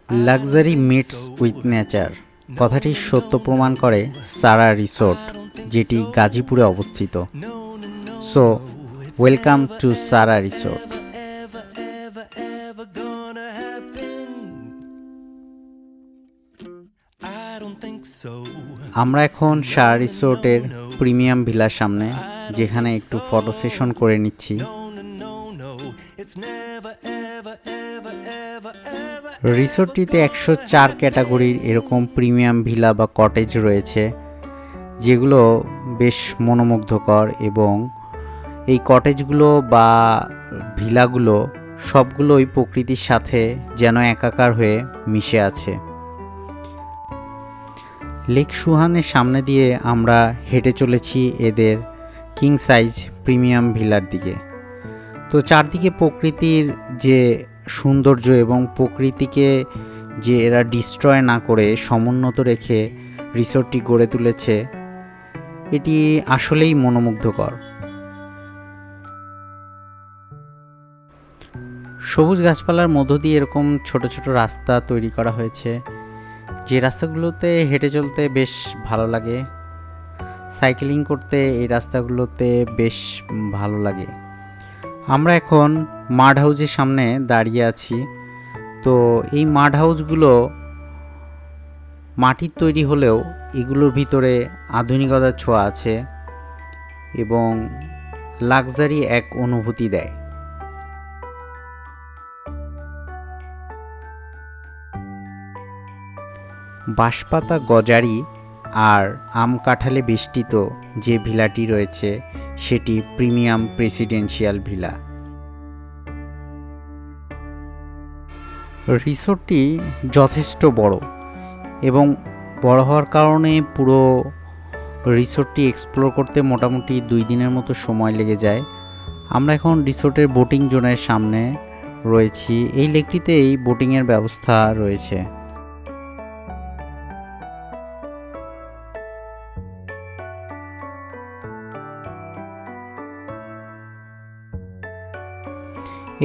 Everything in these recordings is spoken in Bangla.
লাক্সারি মিটস উইথ নেচার কথাটি সত্য প্রমাণ করে সারা রিসোর্ট, যেটি গাজীপুরে অবস্থিত। So welcome to Sara resort. আমরা এখন সারা রিসোর্টের প্রিমিয়াম ভিলার সামনে, যেখানে একটু ফটো সেশন করে নিচ্ছি। রিসোর্টটিতে 104 ক্যাটাগরির এরকম প্রিমিয়াম ভিলা বা কটেজ রয়েছে, যেগুলো বেশ মনোমুগ্ধকর, এবং এই কটেজগুলো বা ভিলাগুলো সবগুলোই প্রকৃতির সাথে যেন একাকার হয়ে মিশে আছে। লেক সুহানের সামনে দিয়ে আমরা হেঁটে চলেছি এদের কিং সাইজ প্রিমিয়াম ভিলার দিকে। তো চারদিকে প্রকৃতির যে সৌন্দর্য এবং প্রকৃতিকে যে এরা ডিস্ট্রয় না করে সমুন্নত রেখে রিসোর্টটি গড়ে তুলেছে, এটি আসলেই মনোমুগ্ধকর। সবুজ গাছপালার মধ্য দিয়ে এরকম ছোট ছোট রাস্তা তৈরি করা হয়েছে, যে রাস্তাগুলোতে হেঁটে চলতে বেশ ভালো লাগে। সাইকেলিং করতে এই রাস্তাগুলোতে বেশ ভালো লাগে। আমরা এখন মাড হাউসের সামনে দাঁড়িয়ে আছি। তো এই মাড হাউসগুলো মাটির তৈরি হলেও এগুলোর ভিতরে আধুনিকতার ছোঁয়া আছে এবং লাক্সারি এক অনুভূতি দেয়। বাঁশপাতা গজারি আর আম কাঁঠালে বেষ্টিত যে ভিলাটি রয়েছে, সেটি প্রিমিয়াম প্রেসিডেন্সিয়াল ভিলা। রিসোর্টটি যথেষ্ট বড়, এবং বড় হওয়ার কারণে পুরো রিসোর্টটি এক্সপ্লোর করতে মোটামুটি 2 দিনের মতো সময় লেগে যায়। আমরা এখন রিসোর্টের বোটিং জোনের সামনে রয়েছি। এই লেকটিতেই বোটিংয়ের ব্যবস্থা রয়েছে।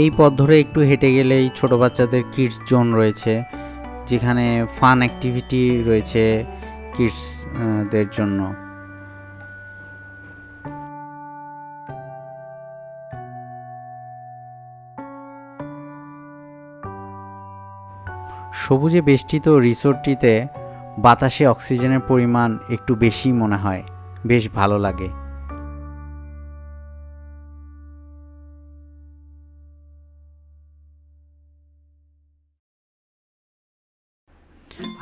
এই পথ ধরে একটু হেঁটে গেলেই ছোট বাচ্চাদের কিডস জোন রয়েছে, যেখানে ফান অ্যাক্টিভিটি রয়েছে কিডসদের জন্য। সবুজে বেষ্টিত রিসোর্টটিতে বাতাসে অক্সিজেনের পরিমাণ একটু বেশি মনে হয়, বেশ ভালো লাগে।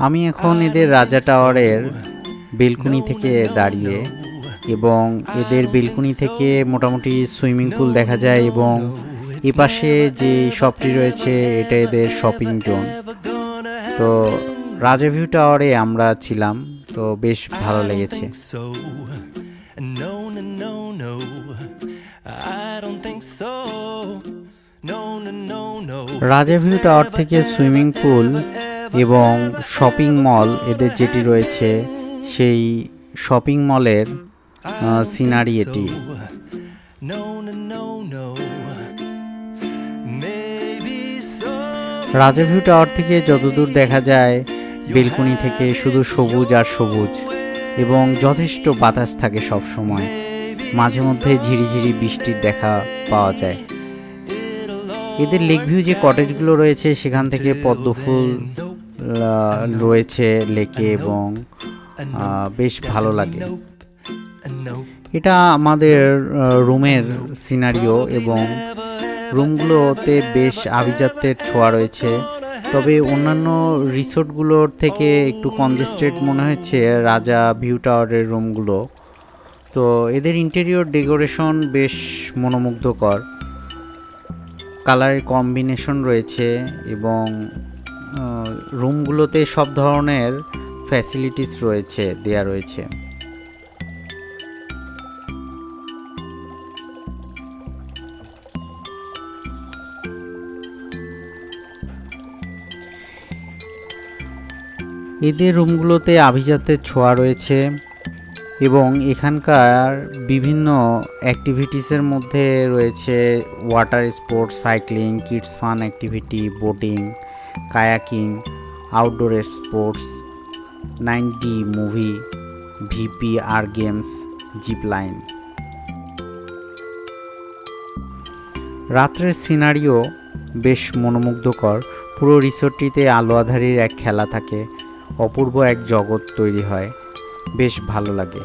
আমি এখন এদের রাজা টাওয়ারের বেলকুনি থেকে দাঁড়িয়ে, এবং এদের বেলকুনি থেকে মোটামুটি সুইমিং পুল দেখা যায়, এবং এপাশে যে শপটি রয়েছে এটা এদের শপিং জোন। তো রাজা ভিউ টাওয়ারে আমরা ছিলাম, তো বেশ ভালো লেগেছে। রাজা ভিউ টাওয়ার থেকে সুইমিং পুল এবং শপিং মল এদের যেটি রয়েছে, সেই শপিং মলের সিনারি এটি। রাজা ভিউ টাওয়ার থেকে যতদূর দেখা যায়, বেলকুনি থেকে শুধু সবুজ আর সবুজ, এবং যথেষ্ট বাতাস থাকে সব সময়। মাঝে মধ্যে ঝিরিঝিরি বৃষ্টির দেখা পাওয়া যায়। এদের লেক ভিউ যে কটেজগুলো রয়েছে, সেখান থেকে পদ্ম ফুল রয়েছে লেকে, এবং বেশ ভালো লাগে। এটা আমাদের রুমের সিনারিও, এবং রুমগুলোতে বেশ আভিজাত্যের ছোঁয়া রয়েছে। তবে অন্যান্য রিসোর্টগুলোর থেকে একটু কনজেস্টেড মনে হচ্ছে রাজা ভিউ টাওয়ারের রুমগুলো। তো এদের ইন্টেরিয়র ডেকোরেশন বেশ মনোমুগ্ধকর, কালারের কম্বিনেশন রয়েছে, এবং রুমগুলোতে সব ধরনের ফ্যাসিলিটিস দেয়া রয়েছে। এদের রুমগুলোতে আভিজাত্যের ছোঁয়া রয়েছে, এবং এখানকার বিভিন্ন অ্যাক্টিভিটিসের মধ্যে রয়েছে water sports, cycling, kids fun activity, boating, kayaking, outdoor sports, 9D movie, VPR games, zip line. রাত্রের সিনারিও বেশ মনোমুগ্ধকর। পুরো রিসোর্টটিতে আলো আঁধারির এক খেলা থাকে, অপূর্ব এক জগৎ তৈরি হয়, বেশ ভালো লাগে।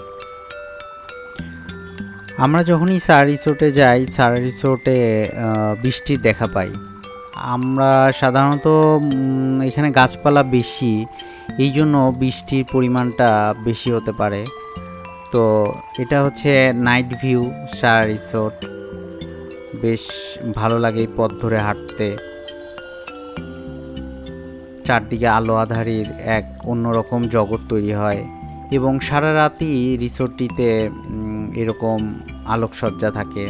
আমরা যখনই সারা রিসোর্টে যাই, সারা রিসোর্টে বৃষ্টির দেখা পাই। আমরা সাধারণত এখানে গাছপালা বেশি, এই জন্য বৃষ্টির পরিমাণটা বেশি হতে পারে। তো এটা হচ্ছে নাইট ভিউ সারা রিসোর্ট, বেশ ভালো লাগে এই পথ ধরে হাঁটতে। চারদিকে আলো আঁধারির এক অন্যরকম জগৎ তৈরি হয় এবং সারা রাতই রিসোর্টটিতে এরকম আলোকসজ্জা থাকে।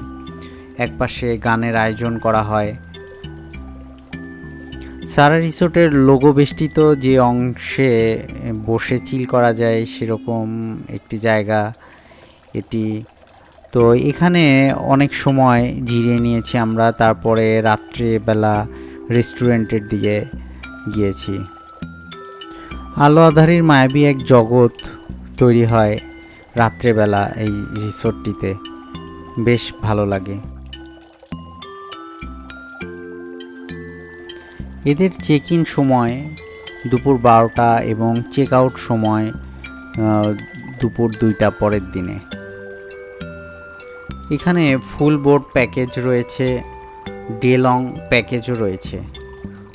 একপাশে গানের আয়োজন করা হয়। সারা রিসোর্টের লোগো বেষ্টিত যে অংশে বসে চিল করা যায় সেরকম একটি জায়গা এটি। তো এখানে অনেক সময় জিরিয়ে নিয়েছি আমরা, তারপরে রাত্রিবেলা রেস্টুরেন্টের দিকে গিয়েছি। আলো আঁধারির মায়াবী এক জগৎ তৈরি হয় রাত্রেবেলা এই রিসোর্টটিতে, বেশ ভালো লাগে। এদের চেক ইন সময় দুপুর 12টা এবং চেক আউট সময় দুপুর 2টা পরের দিনে। এখানে ফুল বোর্ড প্যাকেজ রয়েছে, ডে লং প্যাকেজও রয়েছে।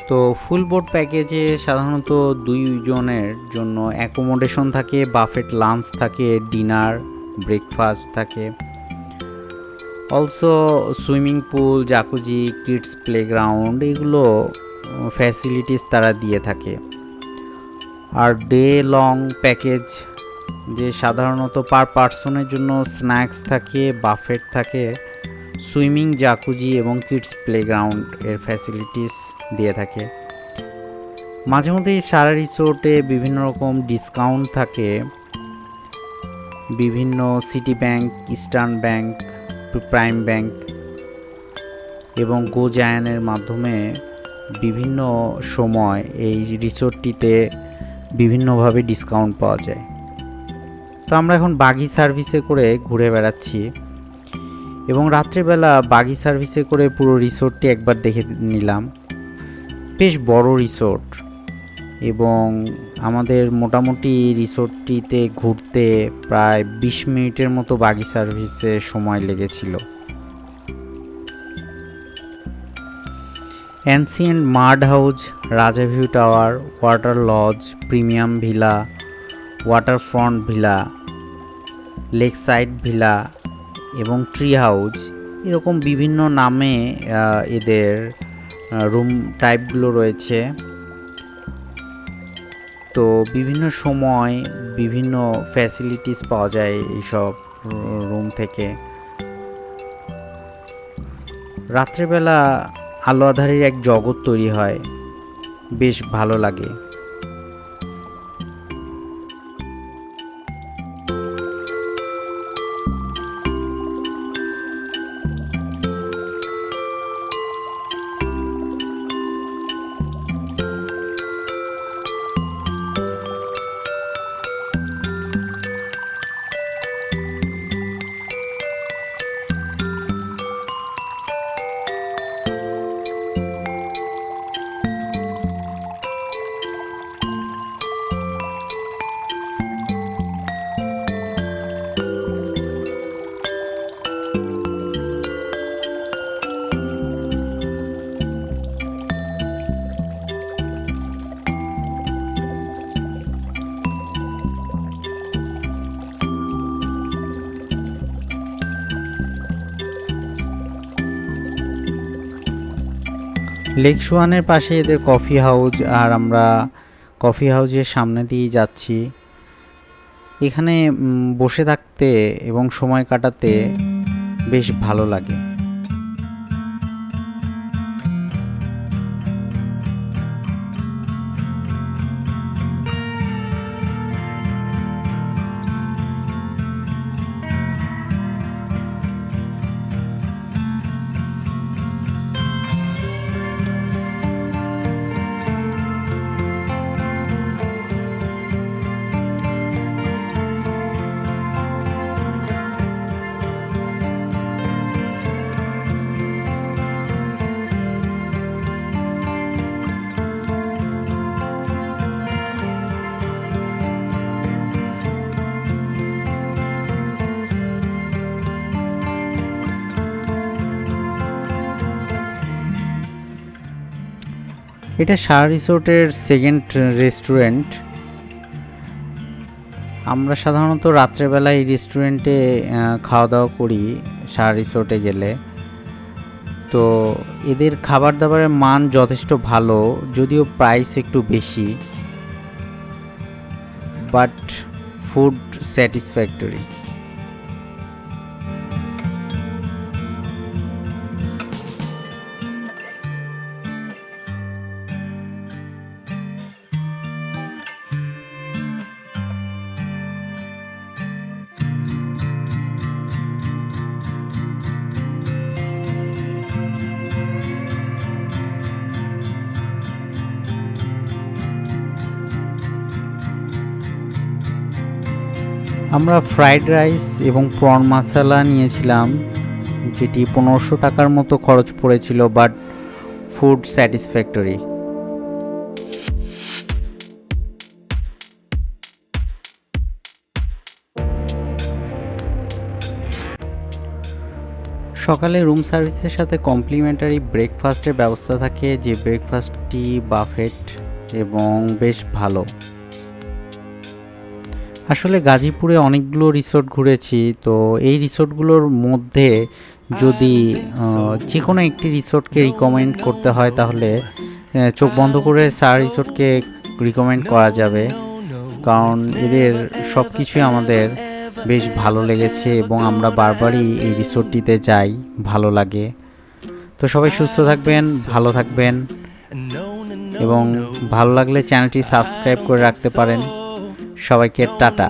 তো ফুল বোর্ড প্যাকেজে সাধারণত 2 জনের জন্য অ্যাকোমোডেশন থাকে, বাফেট লাঞ্চ থাকে, ডিনার, ব্রেকফাস্ট থাকে, also swimming pool, jacuzzi, kids playground, এগুলো ফ্যাসিলিটিস তারা দিয়ে থাকে। আর ডে লং প্যাকেজ যে সাধারণত পার পার্সনের জন্য স্ন্যাক্স থাকে, বাফেট থাকে, সুইমিং, জাকুজি এবং কিডস প্লেগ্রাউন্ড এর ফ্যাসিলিটিস দিয়ে থাকে। মাঝে মধ্যেই সারা রিসোর্টে বিভিন্ন রকম ডিসকাউন্ট থাকে। বিভিন্ন city bank, eastern bank, prime bank এবং গো জায়ানের মাধ্যমে বিভিন্ন সময় এই রিসোর্টটিতে বিভিন্নভাবে ডিসকাউন্ট পাওয়া যায়। তো আমরা এখন বাগি সার্ভিসে করে ঘুরে বেড়াচ্ছি এবং রাত্রেবেলা বাগি সার্ভিসে করে পুরো রিসোর্টটি একবার দেখে নিলাম। বেশ বড় রিসোর্ট এবং আমাদের মোটামুটি রিসোর্টটিতে ঘুরতে প্রায় 20 মিনিটের মতো বাগি সার্ভিসে সময় লেগেছিল। Ancient mud house, Raja view tower, water lodge, premium villa, waterfront villa, lake side villa এবং ট্রি হাউস, এরকম বিভিন্ন নামে এদের রুম টাইপগুলো রয়েছে। তো বিভিন্ন সময় বিভিন্ন ফ্যাসিলিটিস পাওয়া যায় এইসব রুম থেকে। রাত্রেবেলা আলো আঁধারির এক জগৎ তৈরি হয়, বেশ ভালো লাগে। লেক সুয়ানের পাশে এদের কফি হাউস, আর আমরা কফি হাউসের সামনে দিয়ে যাচ্ছি। এখানে বসে থাকতে এবং সময় কাটাতে বেশ ভালো লাগে। এটা সারা রিসোর্টের সেকেন্ড রেস্টুরেন্ট। আমরা সাধারণত রাত্রেবেলায় এই রেস্টুরেন্টে খাওয়া দাওয়া করি সারা রিসোর্টে গেলে। তো এদের খাবার দাবারের মান যথেষ্ট ভালো, যদিও প্রাইস একটু বেশি, বাট ফুড স্যাটিসফ্যাক্টরি। আমরা ফ্রাইড রাইস এবং প্রন মশলা নিয়েছিলাম, যেটি 1500 টাকার মতো খরচ পড়েছিল, বাট ফুড স্যাটিসফ্যাক্টরি। সকালে রুম সার্ভিসের সাথে কমপ্লিমেন্টারি ব্রেকফাস্টের ব্যবস্থা থাকে, যে ব্রেকফাস্টটি বাফেট এবং বেশ ভালো। আসলে গাজীপুরে অনেকগুলো রিসোর্ট ঘুরেছি, তো এই রিসোর্টগুলোর মধ্যে যদি যে কোনো একটি রিসোর্টকে রিকমেন্ড করতে হয় তাহলে চোখ বন্ধ করে সারা রিসোর্টকে রিকমেন্ড করা যাবে, কারণ এদের সব কিছুই আমাদের বেশ ভালো লেগেছে এবং আমরা বারবারই এই রিসোর্টটিতে যাই, ভালো লাগে। তো সবাই সুস্থ থাকবেন, ভালো থাকবেন, এবং ভালো লাগলে চ্যানেলটি সাবস্ক্রাইব করে রাখতে পারেন। সবাইকে টাটা।